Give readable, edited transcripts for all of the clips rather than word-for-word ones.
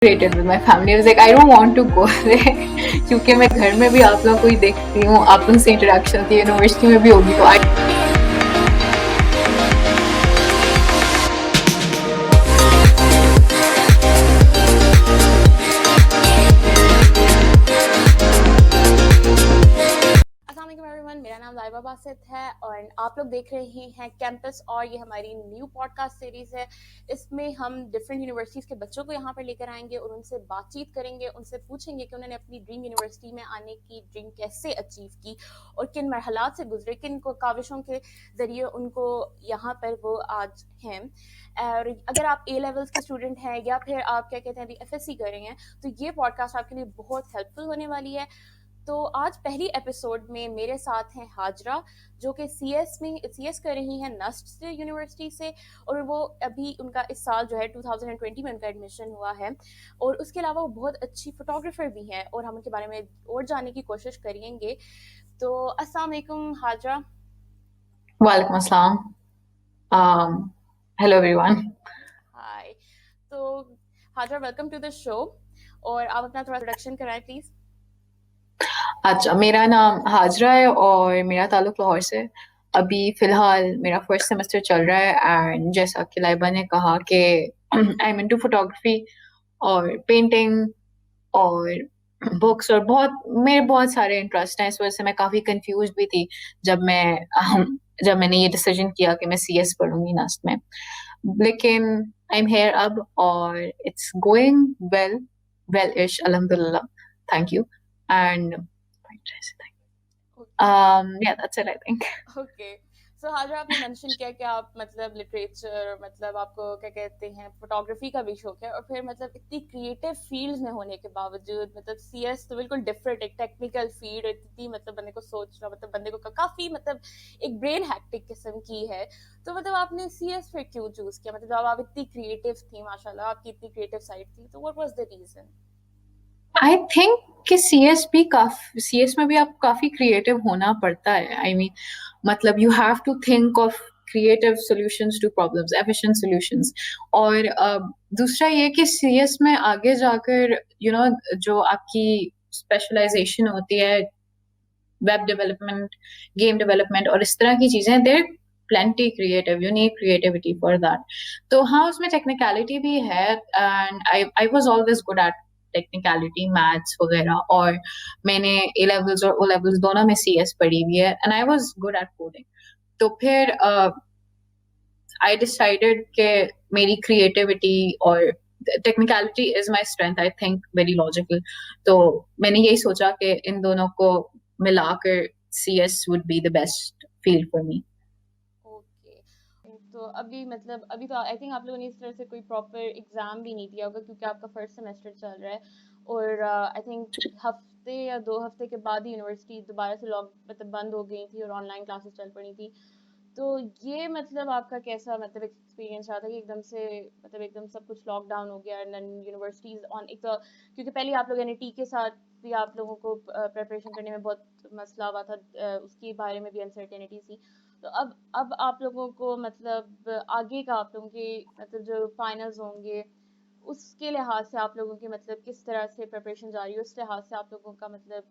Created with my family. I was like, I don't want to go there क्योंकि मैं घर में भी आप लोगों को ही देखती हूँ, आप लोगों से इंटरेक्शन होती है, यूनिवर्सिटी में भी होगी, तो मेरा नाम लाइबा बासित है और आप लोग देख रहे हैं कैंपस और ये हमारी न्यू पॉडकास्ट सीरीज है। इसमें हम डिफरेंट यूनिवर्सिटीज़ के बच्चों को यहाँ पर लेकर आएंगे और उनसे बातचीत करेंगे, उनसे पूछेंगे कि उन्होंने अपनी ड्रीम यूनिवर्सिटी में आने की ड्रीम कैसे अचीव की और किन मरहलात से गुजरे, किन को काविशों के ज़रिए उनको यहाँ पर वो आज हैं। और अगर आप ए लेवल्स के स्टूडेंट हैं या फिर आप क्या कहते हैं अभी FSC कर रहे हैं, तो ये पॉडकास्ट आपके लिए बहुत हेल्पफुल होने वाली है। तो आज पहली एपिसोड में मेरे साथ हैं हाजरा, जो कि CS कर रही हैं नस्ट यूनिवर्सिटी से, और वो अभी उनका इस साल जो है 2020 में उनका एडमिशन हुआ है, और उसके अलावा वो बहुत अच्छी फोटोग्राफर भी हैं और हम उनके बारे में और जानने की कोशिश करेंगे। तो अस्सलाम वालेकुम हाजरा। वालेकुम अस्सलाम। Hello everyone. हाय। तो Hajra, welcome to the show, और आप अपना थोड़ा इंट्रोडक्शन कराएं प्लीज। अच्छा, मेरा नाम हाजरा है और मेरा ताल्लुक लाहौर से। अभी फिलहाल मेरा फर्स्ट सेमेस्टर चल रहा है एंड जैसा कि लाइबा ने कहा कि आई एम इनटू फोटोग्राफी और पेंटिंग और बुक्स और मेरे बहुत सारे इंटरेस्ट हैं। इस वजह से मैं काफी कंफ्यूज भी थी जब मैंने ये डिसीजन किया कि मैं CS पढ़ूंगी नस्ट में, लेकिन आई एम हेयर अब और इट्स गोइंग वेल इश, अल्हम्दुलिल्लाह, thank you and yeah, that's it, I think. Okay. So Hajra, आपने मेंशन किया कि आप मतलब लिटरेचर, मतलब आपको क्या कहते हैं फोटोग्राफी का भी शौक है, और फिर मतलब इतनी क्रिएटिव फील्ड्स में होने के बावजूद मतलब CS तो बिल्कुल डिफरेंट एक टेक्निकल फील्ड, इतनी मतलब बंदे को सोचना, मतलब बंदे को काफी मतलब एक ब्रेन हैक्टिक किस्म की है। तो मतलब आपने CS फिर क्यों चूज किया? मतलब जब आप इतनी क्रिएटिव थी, माशाल्लाह आपकी इतनी क्रिएटिव साइड थी, तो what was the reason? I think कि CS में भी आप काफी क्रिएटिव होना पड़ता है। आई मीन मतलब you have to think of creative solutions to problems, efficient solutions. और दूसरा ये कि CS में आगे जाकर जो आपकी स्पेशलाइजेशन होती है, वेब डेवलपमेंट, गेम डेवलपमेंट और इस तरह की चीजें, there plenty creative, you need creativity for that. तो हाँ, उसमें टेक्निकलिटी भी है and I was always good at technicality, maths वगैरह, और मैंने A levels और O levels दोनों में CS पढ़ी हुई है and I was good at coding. तो फिर आई डिसाइडेड कि मेरी क्रिएटिविटी और technicality is my strength, I think very logical. तो मैंने यही सोचा कि इन दोनों को मिलाकर CS would be the best field for me. Okay. तो अभी मतलब अभी तो आई थिंक आप लोगों ने इस तरह से कोई प्रॉपर एग्जाम भी नहीं दिया होगा, क्योंकि आपका फर्स्ट सेमेस्टर चल रहा है, और आई थिंक हफ्ते या 2 हफ्ते के बाद ही यूनिवर्सिटी दोबारा से लॉक मतलब बंद हो गई थी और ऑनलाइन क्लासेस चल पड़ी थी। तो ये मतलब आपका कैसा मतलब एक्सपीरियंस रहा था कि एकदम से मतलब एकदम सब कुछ लॉकडाउन हो गया, यूनिवर्सिटीज ऑन एक तो, क्योंकि पहले आप लोग NET के साथ भी आप लोगों को प्रिपरेशन करने में बहुत मसला हुआ था, उसके बारे में भी अनसर्टेनिटी थी। तो अब आप लोगों को मतलब आगे का आप लोगों के मतलब जो फाइनल्स होंगे उसके लिहाज से आप लोगों की मतलब किस तरह से प्रिपरेशन जारी है, उस लिहाज से आप लोगों का मतलब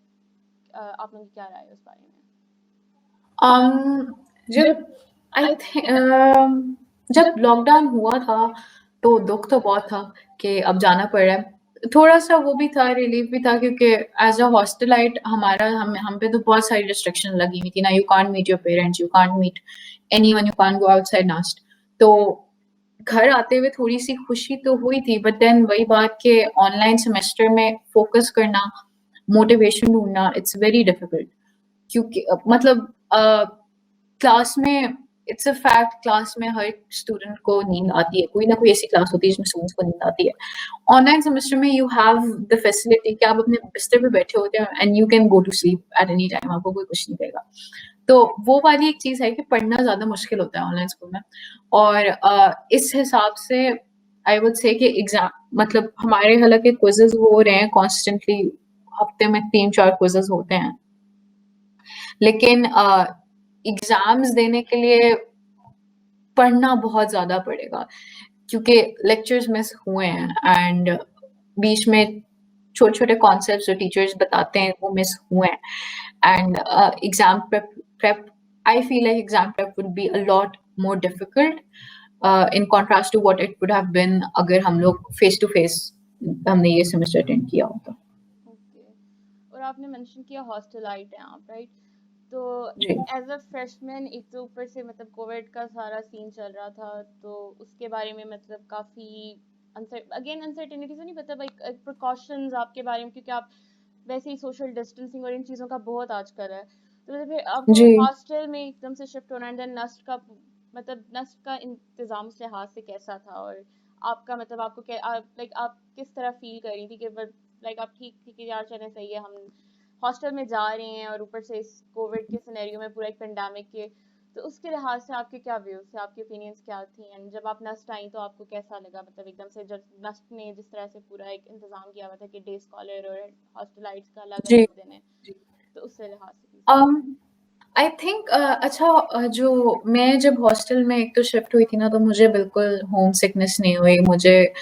आप लोगों की क्या राय है उस बारे में? जब आई थिंक जब लॉकडाउन हुआ था तो दुख तो बहुत था कि अब जाना पड़ रहा है। थोड़ा सा वो भी था, रिलीफ भी था, क्योंकि एज अ हॉस्टलाइट हम पे तो बहुत सारी रिस्ट्रिक्शन लगी हुई थी ना। You can't meet your parents, you can't meet anyone, you can't go outside NUST. तो घर आते हुए थोड़ी सी खुशी तो हुई थी, बट देन वही बात कि ऑनलाइन सेमेस्टर में फोकस करना, मोटिवेशन ढूंढना, इट्स वेरी डिफिकल्ट। क्योंकि मतलब क्लास में, इट्स अ फैक्ट, क्लास में हर स्टूडेंट को नींद आती है, कोई ना कोई ऐसी क्लास होती है जिसमें स्टूडेंट्स को नींद आती है। ऑनलाइन सेमेस्टर में यू हैव द फैसिलिटी कि आप अपने बिस्तर पे बैठे होते हैं and you can go to sleep at any time, आपको कोई कुछ नहीं करेगा। तो वो वाली एक चीज है कि पढ़ना ज्यादा मुश्किल होता है ऑनलाइन स्कूल में। और इस हिसाब से आई वुड से कि एग्जाम मतलब हमारे हालांकि क्विजेज हो रहे हैं कॉन्स्टेंटली, हफ्ते में 3-4 क्विजेज होते हैं, लेकिन एग्जाम्स देने के लिए पढ़ना बहुत ज्यादा पड़ेगा क्योंकि लेक्चर्स मिस हुए हैं एंड बीच में छोटे-छोटे कॉन्सेप्ट्स जो टीचर्स बताते हैं वो मिस हुए हैं। And exam prep, I feel like exam prep would be a lot more difficult in contrast to what it would have been अगर हम लोग face to face हमने ये semester attend किया होता। ओके। और आपने मेंशन किया हॉस्टलाइट हैं आप, राइट? तो जी एज अ फ्रेशमैन एक तो ऊपर से मतलब कोविड का सारा सीन चल रहा था, तो उसके बारे में मतलब काफ़ी अगेन अनसर्टेनिटी तो नहीं पता, एक प्रिकॉशंस आपके बारे में, क्योंकि आप वैसे ही सोशल डिस्टेंसिंग और इन चीज़ों का बहुत आजकल है, तो मतलब फिर आपको जी हॉस्टल में एकदम से शिफ्ट होना, एंड देन नस्ट का मतलब नस्ट का इंतज़ाम उस लिहाज से कैसा था, और आपका मतलब आपको क्या लाइक आप किस तरह फील कर रही थी कि लाइक आप ठीक थी कि यार चलें सही है, हम हॉस्टल में जा रहे हैं और ऊपर से इस कोविड के सिनेरियो में पूरा एक पेंडेमिक के, तो उसके लिहाज से आपके क्या व्यूज थे, आपके ओपिनियंस क्या थी, एंड जब आप नस्ट आई तो आपको कैसा लगा, मतलब एकदम से जब नस्ट ने जिस तरह से पूरा एक इंतजाम किया हुआ था कि डे स्कॉलर और हॉस्टलाइट्स का अलग जी अलग दिन है, तो उससे लिहाज से प्लीज um आई थिंक अच्छा जो मैं जब हॉस्टल में एक तो शिफ्ट हुई थी ना तो मुझे बिल्कुल होम सिकनेस नहीं हुई, मुझे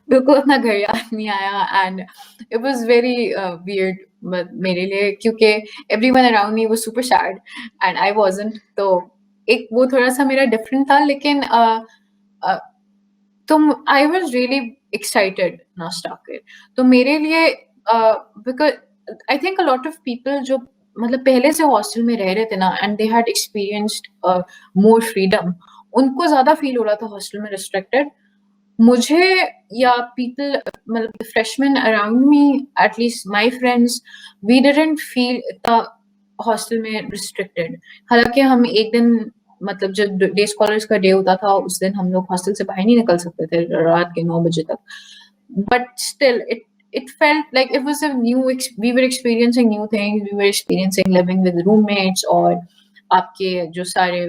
बिल्कुल अपना घर याद नहीं आया and it was very weird मेरे लिए क्योंकि everyone around me was super sad and I wasn't, तो एक वो थोड़ा सा मेरा डिफरेंट था लेकिन uh, तो आई वाज रियली एक्साइटेड ना स्टार्ट तो मेरे लिए because I think a lot of people जो मतलब पहले से हॉस्टल में रह रहे थे ना and they had experienced more freedom, उनको ज्यादा फील हो रहा था हॉस्टल में रिस्ट्रिक्टेड। मुझे या पीपल मतलब freshman around me at least my friends we didn't feel इतना हॉस्टल में रिस्ट्रिक्टेड। हालांकि हम एक दिन मतलब जब डे स्कॉलर्स का डे होता था उस दिन हम लोग हॉस्टल से बाहर नहीं निकल सकते थे रात के 9 बजे तक, but still it felt like it was a new we were experiencing new things, we were experiencing living with roommates और आपके जो सारे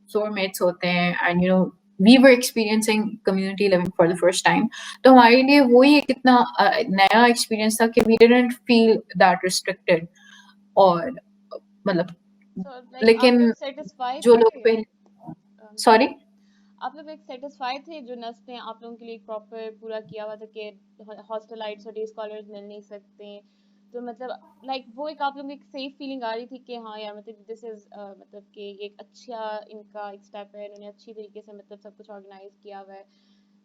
floor mates होते हैं and you know we were experiencing community living for the first time। तो हमारे लिए वही एक इतना नया experience था कि we didn't feel that restricted और मतलब सो लाइक आप लेकिन लोग सेटिस्फाई जो थे, लोग पहले सॉरी, सॉरी आप लोग एक सेटिस्फाइड थे जो नस्ट ने आप लोगों के लिए प्रॉपर पूरा किया हुआ था कि हॉस्टलाइट्स और डे स्कॉलर्स मिल नहीं सकते, तो मतलब लाइक वो एक आप लोगों को एक सेफ फीलिंग आ रही थी कि हाँ यार मतलब दिस इज मतलब कि ये एक अच्छा इनका एक स्टेप है, इन्होंने अच्छी तरीके से मतलब सब कुछ ऑर्गेनाइज किया हुआ है,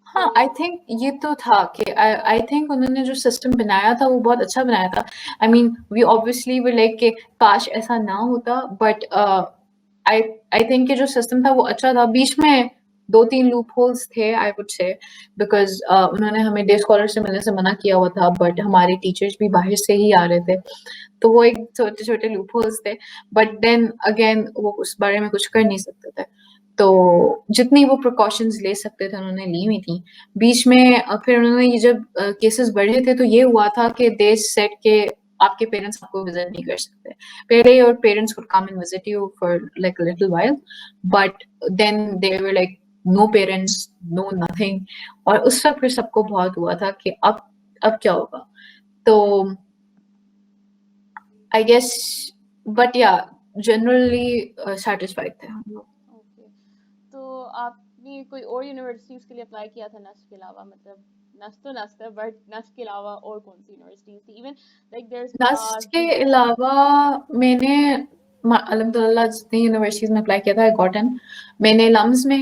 हाँ, तो आई थिंक ये तो था कि आई थिंक उन्होंने जो सिस्टम बनाया था वो बहुत अच्छा बनाया था। I mean we obviously we like कि काश ऐसा ना होता, बट आई आई थिंक कि जो सिस्टम था वो अच्छा था। बीच में 2-3 लूप होल्स थे आई वुड से, बिकॉज़ उन्होंने हमें डे स्कॉलर से मिलने से मना किया हुआ था, बट हमारे टीचर्स भी बाहर से ही आ रहे थे। तो वो एक छोटे-छोटे लूप होल्स थे, बट देन अगेन वो उस बारे में कुछ कर नहीं सकते थे। तो जितनी वो प्रिकॉशंस ले सकते थे उन्होंने ली हुई थी। बीच में फिर उन्होंने ये जब केसेस बढ़े थे तो ये हुआ था कि दे सेड के आपके पेरेंट्स आपको विजिट नहीं कर सकते। पहले your parents could come and visit you for like a little while, but then they were like no parents, no nothing. और उस वक्त फिर सबको बहुत हुआ था कि अब क्या होगा। तो आई गेस बट या जनरली सैटिस्फाइड थे हम लोग। ओके। तो आपने कोई और यूनिवर्सिटीज के लिए अप्लाई किया था नस्ट के अलावा, मतलब नस्ट तो नस्ट है बट नस्ट के अलावा और कौन सी यूनिवर्सिटीज थी, even like there is NUST पास के भी। अलावा मैंने अल्हम्दुलिल्लाह जितनी यूनिवर्सिटीज में अप्लाई किया था आई गॉट इन। मैंने लम्स में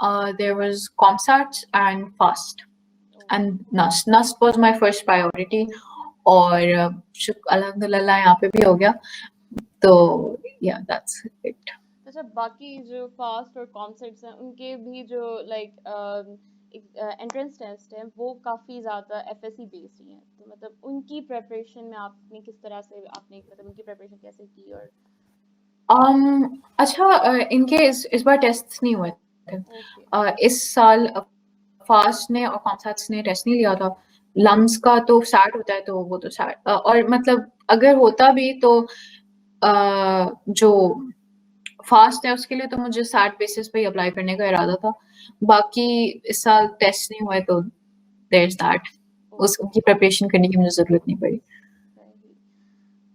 there was COMSATS and FAST and NUST NUST was my first priority और अल्हम्दुलिल्लाह यहाँ पे भी हो गया। तो या दैट्स इट। अच्छा, बाकी जो फास्ट और कॉन्सर्ट्स हैं उनके भी जो लाइक एंट्रेंस टेस्ट हैं वो काफ़ी ज़्यादा एफएससी बेस्ड ही हैं, तो मतलब उनकी प्रिपरेशन में आपने किस तरह से आपने मतलब उनकी प्रिपरेशन कैसे की, और अच्छा इनके इस बार टेस्ट नहीं हुए थे। ओके इस साल फास्ट ने और कॉमसार्ट्स ने टेस्ट नहीं लिया था। लम्स का तो सैट होता है तो वो तो सैट और मतलब अगर होता भी तो जो फास्ट है उसके लिए तो मुझे सैट बेसिस पे ही अप्लाई करने का इरादा था। बाकी इस साल टेस्ट नहीं हुए तो देयर इज दैट, उस ओके उनकी प्रिपरेशन करने की मुझे जरूरत नहीं पड़ी। सही।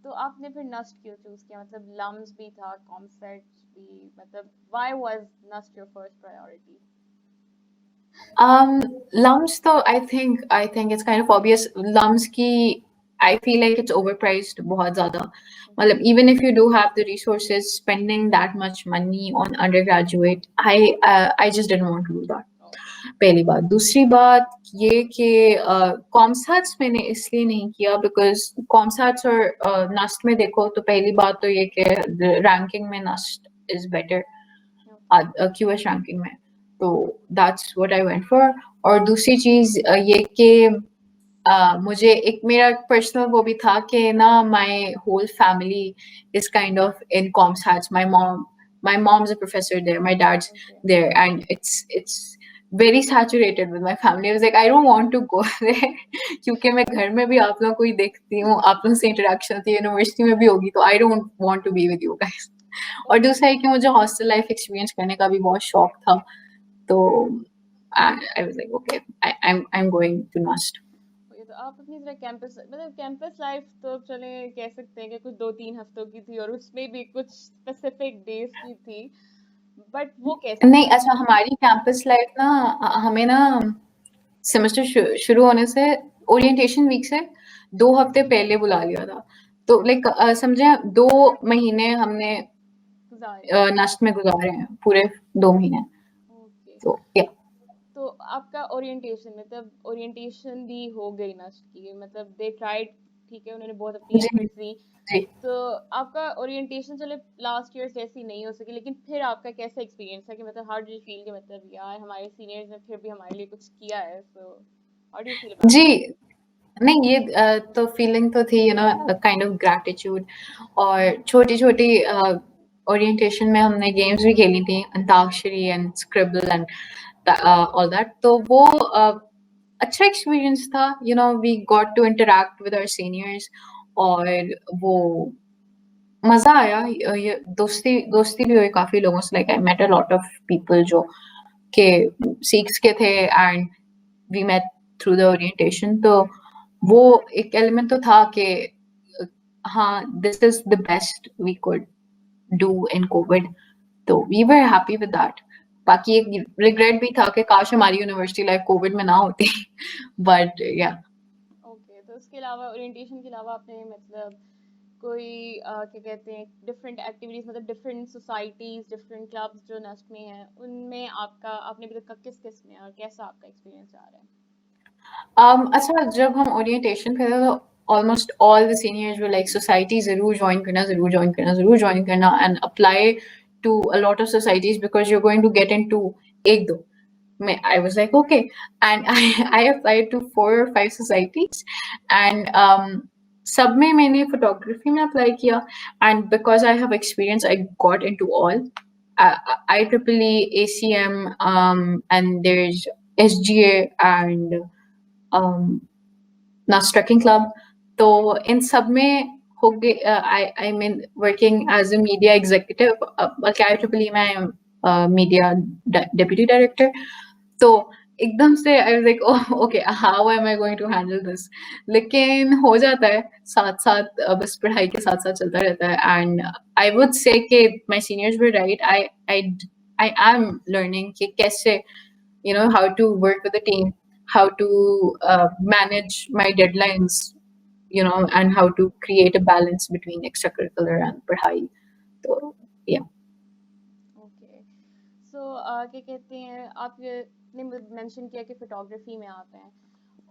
तो आपने फिर नस्ट क्यों चूज किया, मतलब लम्स भी था, कॉमसेट्स भी, मतलब why was NUST your first priority? Lumps though, I think it's kind of obvious. Lumps ki, I feel like it's overpriced बहुत ज़्यादा. मतलब even if you do have the resources, spending that much money on undergraduate, I just didn't want to do that. पहली बात. दूसरी बात ये कि कॉमसाट्स मैंने इसलिए नहीं किया बिकॉज कॉमसाट्स और नस्ट में देखो तो पहली बात तो ये कि रैंकिंग में NUST is better QS ranking में, तो that's what I went for. और दूसरी चीज ये कि मुझे एक मेरा पर्सनल वो भी था कि ना my whole family is kind of in COMSATS. My mom's a professor there, my dad's there, and it's very saturated with my family. I was like, I don't want to go there क्योंकि मैं घर में भी आप लोगों को ही देखती हूँ, आप लोगों से इंटरेक्शन होती है, यूनिवर्सिटी में भी होगी, तो I don't want to be with you guys. और दूसरा है कि मुझे हॉस्टल लाइफ एक्सपीरियंस करने का भी बहुत शौक था, तो I was like, okay, I'm going to NUST. तो आप अपनी तरह कैंपस मतलब कैंपस लाइफ तो चले कह सकते हैं कि कुछ 2-3 हफ्तों की थी और उसमें भी कुछ स्पेसिफिक डेज की थी, बट वो कैसी नहीं, अच्छा हमारी कैंपस लाइफ ना हमें ना सेमेस्टर शुरू होने से ओरिएंटेशन वीक से 2 हफ्ते पहले बुला लिया था. तो लाइक समझे 2 महीने हमने नस्ट में गुजारे हैं, पूरे 2 महीने. ओके, तो या तो आपका ओरिएंटेशन मतलब ओरिएंटेशन भी हो गई नस्ट की, मतलब दे ट्राइड, ठीक है, उन्होंने बहुत अपनी जी एफर्ट्स दी, जी. तो आपका ओरिएंटेशन चले लास्ट ईयर जैसी नहीं हो सकी, लेकिन फिर आपका कैसा एक्सपीरियंस था कि मतलब हाउ डू यू फील कि मतलब यार हमारे सीनियर्स ने फिर भी हमारे लिए कुछ किया है, so how do you feel about जी, नहीं ये तो फीलिंग तो थी, काइंड ऑफ ग्रैटिट्यूड. और छोटी-छोटी ओरिएंटेशन में हमने गेम्स भी खेली थी, Antakshari and scribble and all that. तो वो अच्छा एक्सपीरियंस था. We got to interact with our seniors, और वो मजा आया. ये दोस्ती दोस्ती भी हुई काफी लोगों से. Like I met a lot of people जो के सिक्स के थे, and we met through the orientation. तो वो एक एलिमेंट तो था कि हाँ, this is the best we could do in COVID, तो we were happy with that. बाकी एक रिग्रेट भी था कि काश हमारी यूनिवर्सिटी लाइफ कोविड में ना होती. बट या ओके, तो उसके अलावा ओरिएंटेशन के अलावा आपने मतलब कोई क्या कहते हैं डिफरेंट एक्टिविटीज मतलब डिफरेंट सोसाइटीज डिफरेंट क्लब्स जो नस्ट में हैं उनमें आपका आपने अभी तक का किस किस में और कैसा आपका एक्सपीरियंस आ रहा है? अच्छा, जब हम ओरिएंटेशन कर रहे थे तो almost all the seniors were like society जरूर ज्वाइन करना, जरूर ज्वाइन करना, जरूर ज्वाइन करना, and apply to a lot of societies because you are going to get into एक दो. I was like, okay, and I applied to 4 or 5 societies, and सब में मैंने photography में apply किया, and because I have experience, I got into all. IEEE, ACM, and there's SGA and NUST Trekking Club. तो इन सब में हो गए. I mean working as a media executive, IEEE में I am media deputy director. तो एकदम से I was like, oh okay, how am I going to handle this. लेकिन हो जाता है साथ साथ, बस पढ़ाई के साथ साथ चलता रहता है. एंड आई वुड से कि my seniors were right. I am learning कि कैसे how to work with a team, how to manage my deadlines, and how to create a balance between extracurricular and पढ़ाई. तो yeah. Okay, सो क्या कहते हैं आपने mention किया कि फोटोग्राफी में आप हैं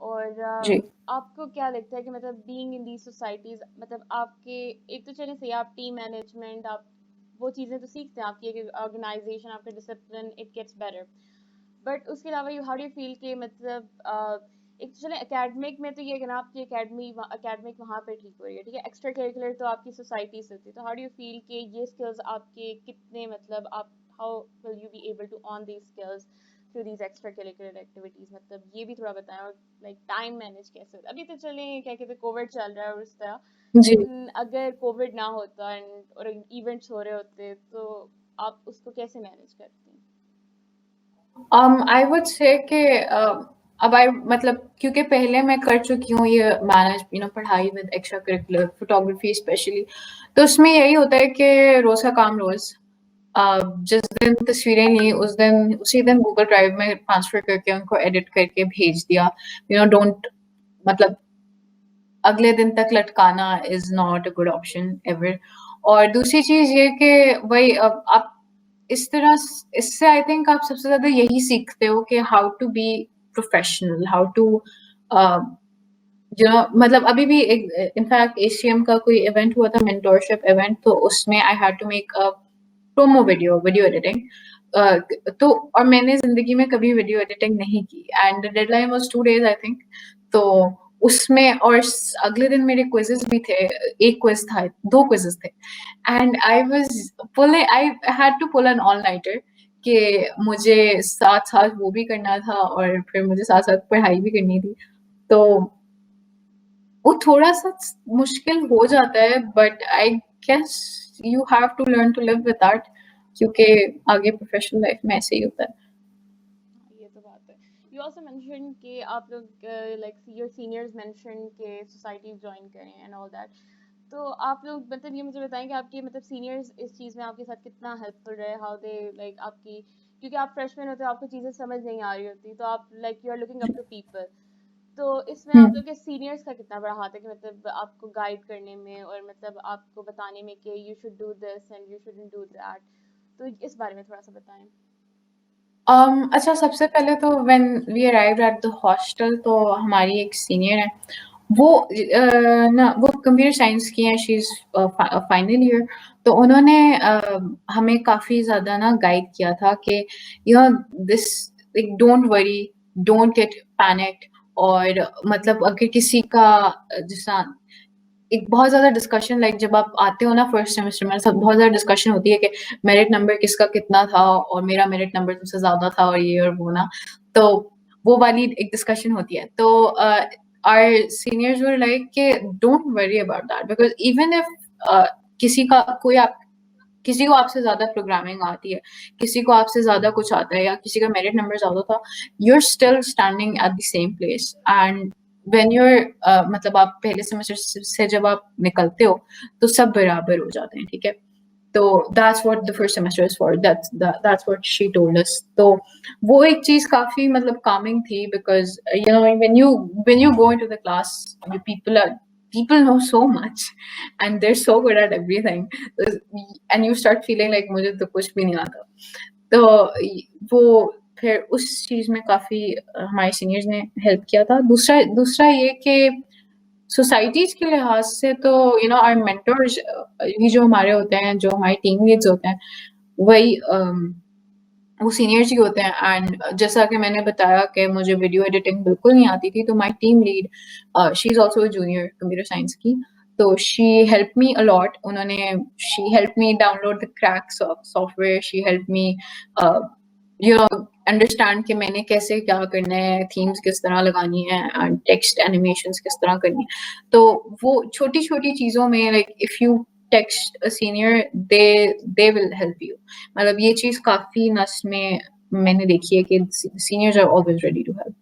और जी आपको क्या लगता है कि मतलब बीइंग इन दी सोसाइटीज मतलब आपके एक तो चलिए सही आप टीम मैनेजमेंट आप वो चीज़ें तो सीखते हैं आपकी ऑर्गेनाइजेशन आपका discipline it gets better, but उसके अलावा you how do you feel कि मतलब एक तो चले एकेडमिक में तो ये है कि ना आपकी एकेडमिक वहाँ पे ठीक हो रही है, ठीक है, एक्स्ट्रा करिकुलर तो आपकी सोसाइटी से होती है, तो हाउ डू यू फील कि ये स्किल्स आपके कितने मतलब आप how will you be able to on these skills through these extra curricular activities, मतलब ये भी थोड़ा बताएं, और लाइक टाइम मैनेज कैसे होता है अभी तो चले क्या कहते हैं कोविड चल रहा है और उस तरह, जी. लेकिन अगर कोविड ना होता एंड और इवेंट्स हो रहे होते तो आप उसको कैसे मैनेज करती हैं? आई वुड से कि अब आई मतलब क्योंकि पहले मैं कर चुकी हूँ ये मैनेज पढ़ाई with extra curricular photography specially, तो उसमें यही होता है कि रोज का काम रोज. जिस दिन तस्वीरें ली उसी दिन गूगल ड्राइव में ट्रांसफर करके उनको एडिट करके भेज दिया। डोंट मतलब अगले दिन तक लटकाना is not a good option ever. और दूसरी चीज ये कि वही आप इस तरह इससे आई थिंक आप सबसे ज्यादा यही सीखते हो कि how to be professional, how to मतलब अभी भी एक इनफैक्ट एसीएम का कोई इवेंट हुआ था, मेंटोरशिप इवेंट, तो उसमें I had to make a promo video editing. तो और मैंने जिंदगी में कभी वीडियो एडिटिंग नहीं की and deadline was 2 days I think. तो उसमें और अगले दिन मेरे क्विजेस भी थे, एक क्विज था, 2 क्विजेस थे and I had to pull an all nighter कि मुझे साथ साथ वो भी करना था और फिर मुझे साथ साथ पढ़ाई भी करनी थी। तो वो थोड़ा-सा मुश्किल हो जाता है but I guess you have to learn to live with that क्योंकि आगे प्रोफेशनल लाइफ में ऐसे ही होता है। ये तो बात है। यू आल्सो मेंशन कि आप लोग लाइक योर सीनियर्स मेंशन के सोसाइटी ज्वाइन करें एंड ऑल दैट। तो आप लोग मतलब ये मुझे बताएं कि आपके मतलब सीनियर्स इस चीज़ में आपके साथ कितना हेल्पफुल रहे, हाउ दे लाइक आपकी, क्योंकि आप फ्रेशमैन होते हो, आपको चीज़ें समझ नहीं आ रही होती, तो आप like you are looking up to people. तो इसमें हुँ। आप लोग के सीनियर्स का कितना बड़ा हाथ है कि मतलब आपको गाइड करने में और मतलब आपको बताने में कि you should do this and you shouldn't do that. तो इस बारे में थोड़ा सा बताएं। अच्छा, सबसे पहले तो when we arrived at the hostel तो हमारी एक सीनियर है, वो वो कंप्यूटर साइंस की हैं, शी इज़ फाइनल ईयर। तो उन्होंने हमें काफ़ी ज़्यादा ना गाइड किया था कि you know this like don't worry, don't get panicked. और मतलब अगर किसी का जैसा एक बहुत ज़्यादा डिस्कशन लाइक जब आप आते हो ना फर्स्ट सेमेस्टर में, सब बहुत ज़्यादा डिस्कशन होती है कि मेरिट नंबर किसका कितना था और मेरा मेरिट नंबर तुमसे ज़्यादा था और ये और वो ना। तो वो वाली एक डिस्कशन होती है। तो आवर सीनियर्स वर लाइक कि don't worry about that because even if किसी का कोई आप किसी को आपसे ज़्यादा प्रोग्रामिंग आती है, किसी को आपसे ज़्यादा कुछ आता है या किसी का मेरिट नंबर ज़्यादा था, you are still standing at the same place and when you are मतलब आप पहले सेमेस्टर से जब आप निकलते हो, तो सब बराबर हो जाते हैं, ठीक है? तो that's what the first semester is for, that's what she told us. तो वो एक चीज़ काफ़ी मतलब कामिंग थी because when you go into the class, you people know so much and they're so good at everything, and you start feeling like मुझे तो कुछ भी नहीं आता। तो वो फिर उस चीज़ में काफ़ी हमारे सीनियर्स ने हेल्प किया था। दूसरा दूसरा ये कि सोसाइटीज़ के लिहाज से तो आवर मेंटर्स ये जो हमारे होते हैं, जो हमारे टीम लीड्स होते हैं, वही वो सीनियर्स ही होते हैं। एंड जैसा कि मैंने बताया कि मुझे वीडियो एडिटिंग बिल्कुल नहीं आती थी, तो my team lead she is also a junior computer science की, तो she helped me a lot. She helped me download the crack software, she helped me you know understand कि मैंने कैसे क्या करना है, थीम्स किस तरह लगानी है एंड टेक्स्ट एनिमेशंस किस तरह करनी है। तो वो छोटी-छोटी चीज़ों में like if you text a senior, they they will help you. मतलब ये चीज़ काफ़ी नस में मैंने देखी है कि seniors are always ready to help.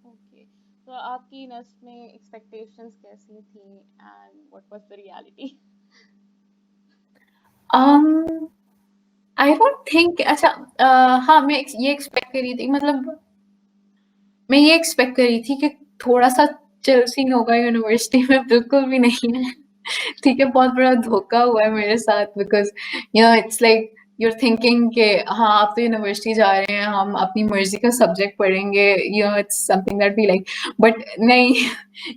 Okay, तो आपकी नर्स में एक्सपेक्टेशंस कैसी थी and what was the reality? um I don't think अच्छा हाँ, मैं ये एक्सपेक्ट कर रही थी, मतलब मैं ये एक्सपेक्ट कर रही थी कि थोड़ा-सा चिल सीन होगा यूनिवर्सिटी में, बिल्कुल भी नहीं है। ठीक है, बहुत बड़ा धोखा हुआ है मेरे साथ because it's like you are thinking कि हाँ, आप तो यूनिवर्सिटी जा रहे हैं, हम अपनी मर्ज़ी का सब्जेक्ट पढ़ेंगे, it's something that we like. But नहीं,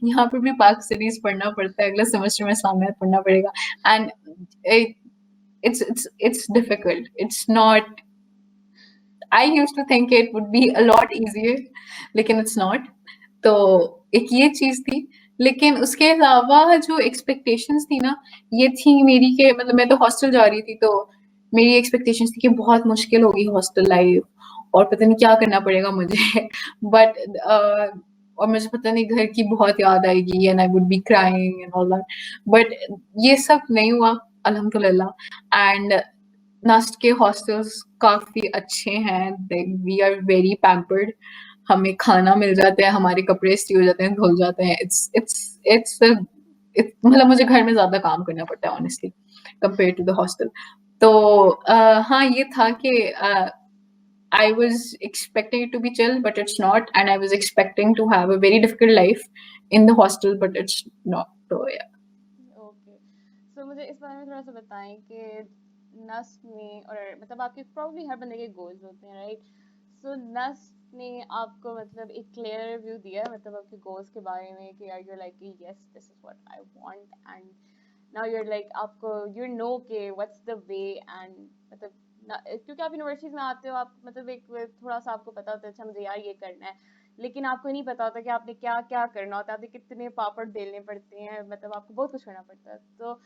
यहाँ पे भी पाक स्टडीज़ पढ़ना पड़ता है, अगले सेमेस्टर में इस्लामियात पढ़ना पड़ेगा and it it's difficult. It's not I used to think it would be a lot easier, लेकिन it's not। तो एक ये चीज़ थी, लेकिन उसके अलावा जो एक्सपेक्टेशंस थी ना, ये थी मेरी कि मतलब मैं तो हॉस्टल जा रही थी, तो मेरी एक्सपेक्टेशंस थी कि बहुत मुश्किल होगी हॉस्टल लाइफ और पता नहीं क्या करना पड़ेगा मुझे। बट और मुझे पता नहीं घर की बहुत याद आएगी and I would be crying and all that. But ये सब नहीं हुआ अल्हम्दुलिल्लाह। एंड नस्ट के हॉस्टल्स काफ़ी अच्छे हैं, वी आर वेरी पैम्पर्ड, हमें खाना मिल जाता है, हमारे कपड़े इस्त्री हो जाते हैं, धुल जाते हैं। इट्स इट्स इट्स मतलब मुझे घर में ज़्यादा काम करना पड़ता है honestly. compared to the hostel. तो हाँ ये था कि I was expecting it to be chill, but it's not, and I was expecting to have a very difficult life in the hostel, but it's not. So yeah. Okay so मुझे इस बारे में थोड़ा सा बताएं कि नस्ट में और मतलब आपके प्रॉब्ली हर बंदे के गोल्स होते हैं राइट सो नस्ट ने आपको मतलब एक क्लियर व्यू दिया मतलब आपके गोल्स के बारे में कि are you like yes this is what I want and now you are like आपको यू नो के व्हाट्स द वे एंड मतलब क्योंकि आप यूनिवर्सिटीज में आते हो आप मतलब एक थोड़ा सा आपको पता होता है अच्छा मुझे यार ये करना है लेकिन आपको नहीं पता होता कि आपने क्या क्या करना होता है आपने कितने पापड़ बेलने पड़ते हैं मतलब आपको बहुत कुछ करना पड़ता है तो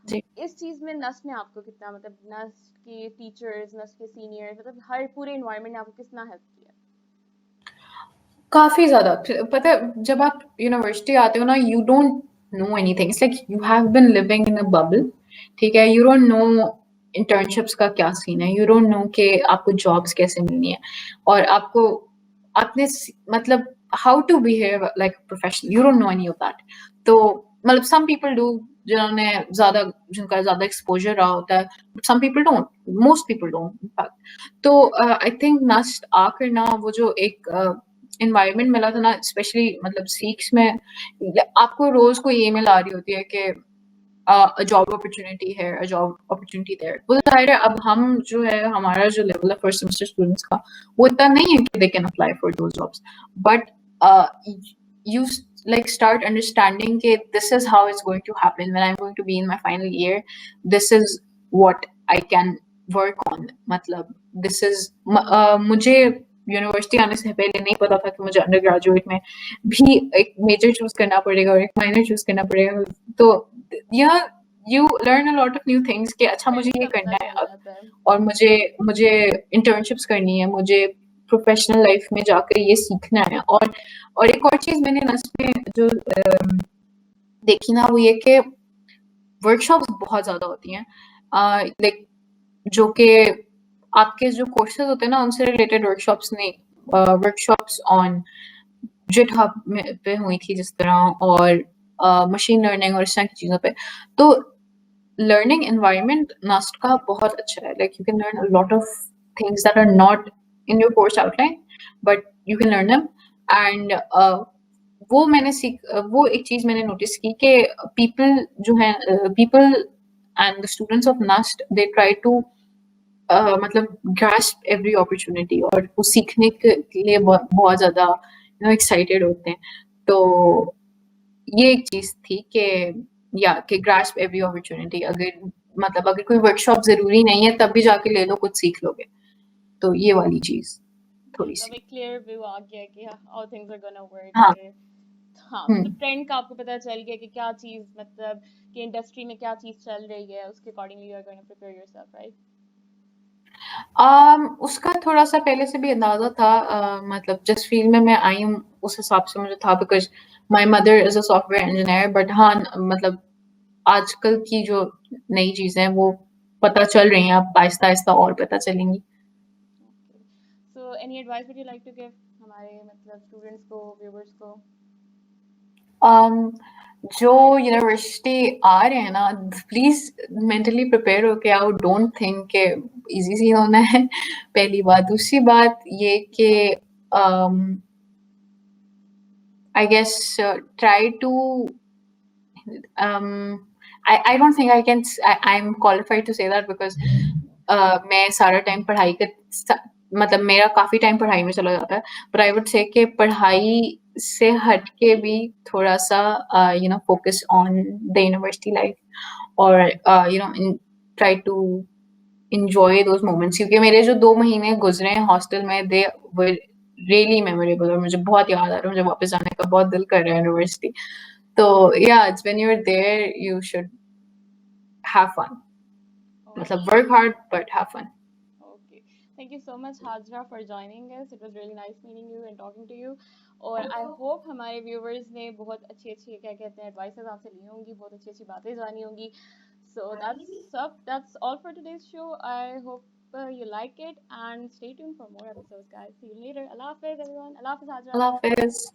जी इस चीज में नस्ट ने आपको कितना मतलब नस्ट के टीचर्स नस्ट के सीनियर्स मतलब हर पूरे इन्वायरमेंट ने आपको कितना हेल्प किया काफी ज्यादा पता है जब आप यूनिवर्सिटी आते हो ना you don't know anything it's like you have been living in a bubble ठीक है यू डोंट नो इंटर्नशिप्स का क्या सीन है यू डोंट नो कि आपको जॉब्स कैसे मिलनी है और आपको आपने मतलब how to behave like professional you don't know any of that तो मतलब सम पीपल डू जिन्होंने ज्यादा जिनका ज्यादा एक्सपोजर रहा होता है some people don't most people don't तो आई थिंक नस्ट आकर ना वो जो एक एनवायरनमेंट मिला था ना स्पेशली मतलब सीक्स में आपको रोज कोई ईमेल आ रही होती है कि अ जॉब अपॉर्चुनिटी है अ जॉब अपॉर्चुनिटी देयर वो जाहिर है अब हम जो है हमारा जो लेवल है फर्स्ट सेमेस्टर स्टूडेंट्स का वो इतना नहीं है कि they can apply for those jobs but you like start understanding that this is how it's going to happen when I'm going to be in my final year. This is what I can work on. मतलब this is मुझे university आने से पहले नहीं पता था कि मुझे अंडर ग्रेजुएट में भी एक मेजर चूज करना पड़ेगा और एक माइनर चूज करना पड़ेगा तो यह you learn a lot of new things कि अच्छा मुझे ये सब पता करना है चल अब जाता है और मुझे इंटर्नशिप्स करनी है मुझे प्रोफेशनल लाइफ में जाकर ये सीखना है और एक और चीज मैंने नस में जो देखी ना वो ये कि वर्कशॉप्स बहुत ज्यादा होती हैं लाइक जो कि आपके जो कोर्सेज होते हैं ना उनसे रिलेटेड वर्कशॉप्स नहीं वर्कशॉप्स ऑन जिटहब पे हुई थी जिस तरह और मशीन लर्निंग और इस तरह की चीजों पे तो लर्निंग एनवायरनमेंट नस्ट का बहुत अच्छा है like you can learn a lot of things that are not in your course outline but you can learn them and वो मैंने वो एक चीज मैंने नोटिस की कि पीपल जो है people and the students of NUST they try to मतलब ग्रास्प एवरी अपॉर्चुनिटी और वो सीखने के लिए बहुत ज्यादा एक्साइटेड होते हैं तो ये एक चीज थी कि या कि ग्रास्प एवरी अपॉर्चुनिटी अगर मतलब अगर कोई वर्कशॉप जरूरी नहीं है तब भी जाके ले लो कुछ सीख लोगे तो ये वाली चीज थोड़ी तब सी एक क्लियर व्यू आ गया कि हाउ थिंग्स आर गोना हाँ वर्क हाँ हम्म मतलब ट्रेंड का आपको पता चल गया कि क्या चीज मतलब कि इंडस्ट्री में क्या चीज चल रही है उसके accordingly you are going to prepare yourself right उसका थोड़ा सा पहले से भी अंदाजा था मतलब जिस फील्ड में मैं आई हूँ उस हिसाब से मुझे था because my mother is a software engineer but हाँ मतलब आजकल की जो नई चीजें हैं वो पता चल रही हैं अब आहिस्ता आहिस्ता और पता चलेंगी okay so any advice would you like to give हमारे मतलब स्टूडेंट्स को व्यूअर्स को um, जो यूनिवर्सिटी आ रहे हैं ना प्लीज मेंटली प्रिपेयर होके आओ डोंट थिंक के इजी सी होना है पहली बात दूसरी बात ये कि I guess try to I don't think I'm qualified to say that because मैं सारा टाइम पढ़ाई कर मतलब मेरा काफी टाइम पढ़ाई में चला जाता है but I would say कि पढ़ाई से हट के भी थोड़ा सा focus on the university life or try to enjoy those moments क्योंकि मेरे जो 2 महीने गुजरे हैं हॉस्टल में they were really memorable और मुझे बहुत याद आ रहा है मुझे वापस जाने का बहुत दिल कर रहा है यूनिवर्सिटी तो yeah it's when you're there you should have fun मतलब work hard but have fun Okay. Thank you so much, Hajra, for joining us. It was really nice meeting you and talking to you. और I hope हमारे viewers ने बहुत अच्छी अच्छी क्या कहते हैं एडवाइसेस आपसे ली होंगी बहुत अच्छी अच्छी बातें जानी होंगी so that's all for today's show I hope you like it and stay tuned for more episodes guys see you later Allah Hafiz everyone Allah Hafiz Hajra Allah Hafiz